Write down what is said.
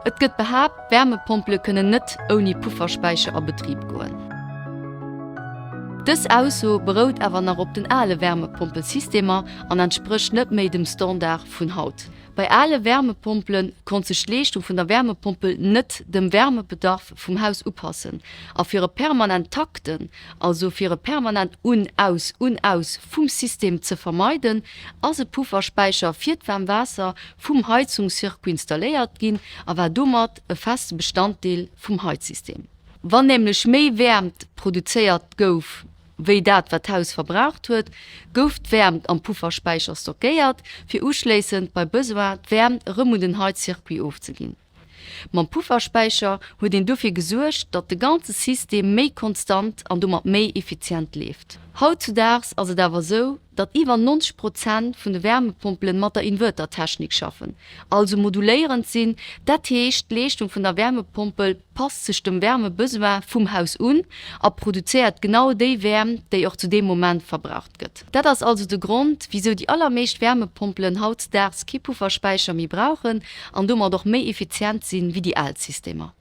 Et gëtt behaapt, Wärmepumple kënnen net oni Pufferspeicher a Betrieb goen. Dës Auso berout awer nach op den alle Wärmepumpesystemer an entsprech net méi dem Standard vun Haut. Bei alle Wärmepumpelen kon se Schleechtung vun der Wärmepumpe net dem Wärmebedarf vum Haus oppassen. A fir e permanent Takten, also fir e permanent un-aus vum System ze vermeiden, as e Pufferspeicher fir d'Wärmwasser vum Heizungszirkuit installéiert ginn, awer dummert e feste Bestandteil vum Heizsystem. Wann nämlich méi wärmt produzéiert gouf, wéi dat wat d'Haus verbraucht huet, gouf wärmt am Pufferspeicher stockéiert, fir uschléissend bei Besoin wärmt rëm den Heizsirkuit aufzeginn. Mam Pufferspeicher huet den dofir gesuercht, dat de ganze System méi konstant an dummer méi effizient leeft. Hautzudags as et awer so, dat iwwer 90% vun de Wärmepumpelen mat der Invertertechnik schaffen. Also moduléierend sinn, dat heescht d'Leechtung vun der Wärmepumpel passt sech dem Wärmebesoin vum Haus a produziert genau déi Wärm, déi auch zu dem Moment verbraucht gëtt. Dat ass also de Grund, wieso die allermeescht Wärmepumpelen hautzudags ki Pufferspeicher mi brauchen, an dummer doch méi effizient sinn wie die Altsystemer.